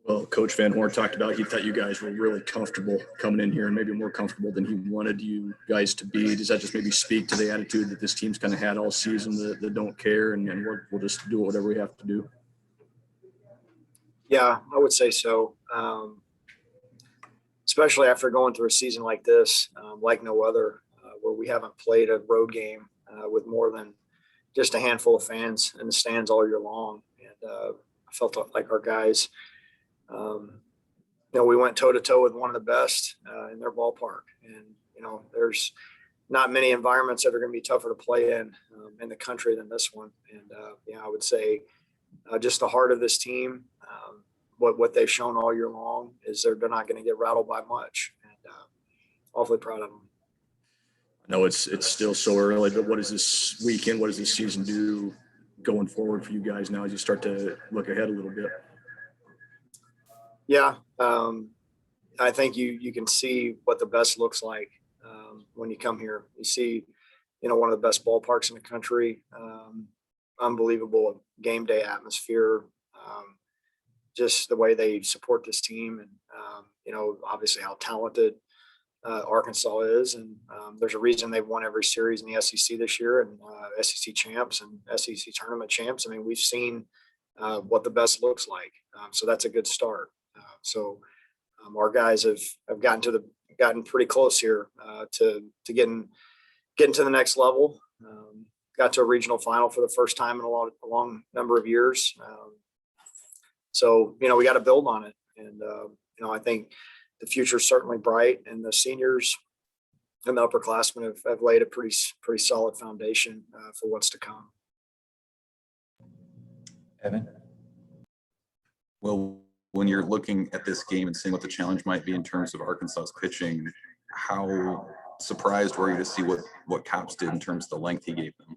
Well, Coach Van Horn talked about he thought you guys were really comfortable coming in here and maybe more comfortable than he wanted you guys to be. Does that just maybe speak to the attitude that this team's kind of had all season, that don't care and we'll just do whatever we have to do? Yeah, I would say so. Especially after going through a season like this, like no other, where we haven't played a road game with more than just a handful of fans in the stands all year long. And I felt like our guys, we went toe to toe with one of the best in their ballpark. And, there's not many environments that are going to be tougher to play in the country than this one. And, I would say just the heart of this team, what they've shown all year long is they're not going to get rattled by much. And awfully proud of them. I know it's still so early, but what does this weekend, what does this season do going forward for you guys now as you start to look ahead a little bit? Yeah, I think you can see what the best looks like when you come here. You see, one of the best ballparks in the country, unbelievable game day atmosphere, just the way they support this team, and obviously how talented Arkansas is, and there's a reason they've won every series in the SEC this year, and SEC champs and SEC tournament champs. I mean, we've seen what the best looks like, so that's a good start. So our guys have gotten pretty close here to getting to the next level. Got to a regional final for the first time in a long number of years. So we got to build on it, and I think the future is certainly bright, and the seniors and the upperclassmen have laid a pretty solid foundation for what's to come. Evan? Well, when you're looking at this game and seeing what the challenge might be in terms of Arkansas's pitching, how surprised were you to see what Cops did in terms of the length he gave them?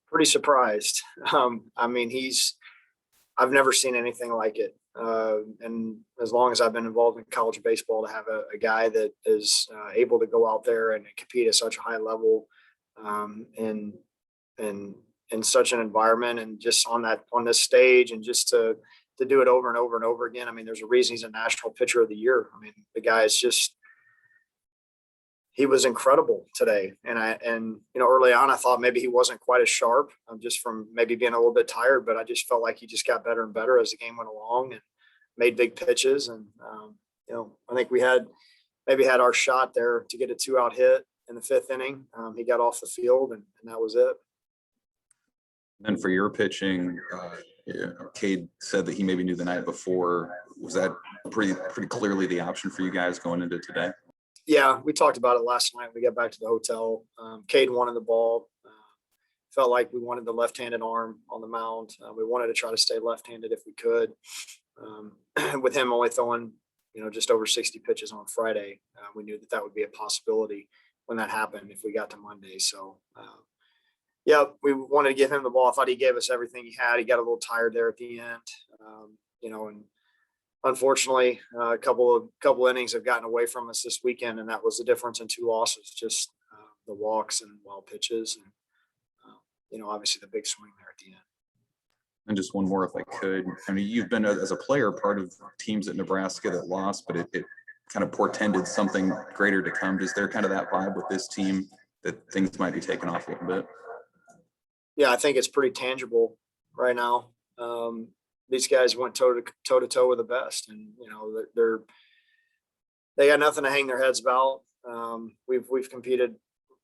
Pretty surprised. I mean, I've never seen anything like it. And as long as I've been involved in college baseball, to have a guy that is able to go out there and compete at such a high level, in such an environment, and just on this stage, and just to do it over and over and over again. I mean, there's a reason he's a National Pitcher of the Year. I mean, the guy is he was incredible today. And early on, I thought maybe he wasn't quite as sharp, just from maybe being a little bit tired, but I just felt like he just got better and better as the game went along and made big pitches. And, I think we had our shot there to get a 2-out hit in the 5th inning. He got off the field, and that was it. And for your pitching, Cade said that he maybe knew the night before. Was that pretty clearly the option for you guys going into today? Yeah, we talked about it last night. We got back to the hotel. Cade wanted the ball. Felt like we wanted the left-handed arm on the mound. We wanted to try to stay left-handed if we could. With him only throwing, just over 60 pitches on Friday, we knew that would be a possibility when that happened if we got to Monday. So, we wanted to give him the ball. I thought he gave us everything he had. He got a little tired there at the end, and unfortunately, a couple innings have gotten away from us this weekend, and that was the difference in 2 losses, just the walks and wild pitches, and obviously the big swing there at the end. And just one more, if I could. I mean, you've been as a player part of teams at Nebraska that lost, but it kind of portended something greater to come. Is there kind of that vibe with this team that things might be taken off a little bit? Yeah, I think it's pretty tangible right now. These guys went toe to toe with the best, and they got nothing to hang their heads about. We've competed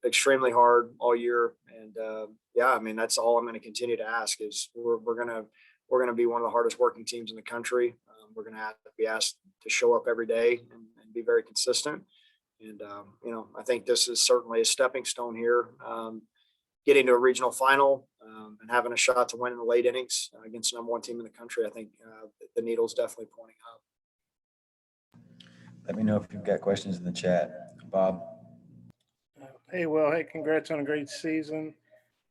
extremely hard all year, and I mean, that's all I'm going to continue to ask is we're gonna be one of the hardest working teams in the country. We're going to have to be asked to show up every day and be very consistent. And I think this is certainly a stepping stone here. Getting to a regional final and having a shot to win in the late innings against the #1 team in the country, I think the needle's definitely pointing up. Let me know if you've got questions in the chat. Bob? Hey, Will. Hey, congrats on a great season.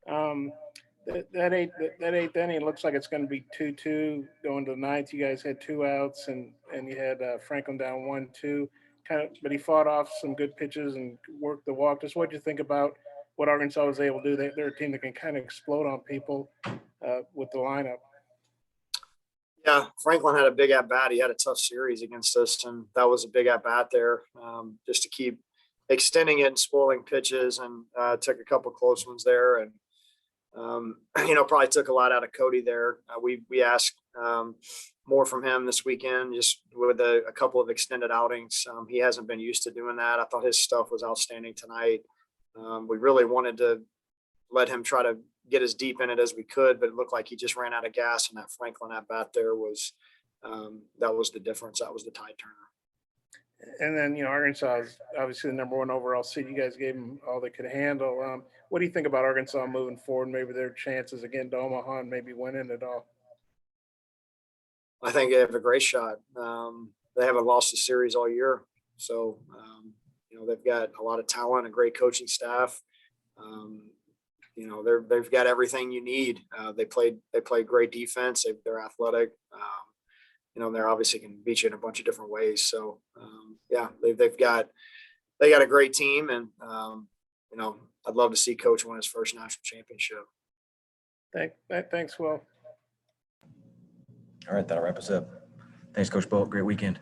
That eighth inning looks like it's going to be 2-2 going to the ninth. You guys had 2 outs, and you had Franklin down 1-2. But he fought off some good pitches and worked the walk. Just what do you think about what Arkansas was able to do? They're a team that can kind of explode on people with the lineup. Yeah, Franklin had a big at bat. He had a tough series against us, and that was a big at bat there, just to keep extending it and spoiling pitches, and took a couple close ones there, and probably took a lot out of Cody there. We asked more from him this weekend, just with a couple of extended outings. He hasn't been used to doing that. I thought his stuff was outstanding tonight. We really wanted to let him try to get as deep in it as we could, but it looked like he just ran out of gas, and that Franklin at bat there was that was the difference. That was the tide turner. And then, Arkansas is obviously the number 1 overall seed. You guys gave them all they could handle. What do you think about Arkansas moving forward? Maybe their chances again to Omaha and maybe winning it all. I think they have a great shot. They haven't lost a series all year, so they've got a lot of talent, a great coaching staff. They've got everything you need. They play great defense. They're athletic. They obviously can beat you in a bunch of different ways. So they got a great team, and I'd love to see Coach win his first national championship. Thanks, Will. All right, that'll wrap us up. Thanks, Coach Bolt. Great weekend.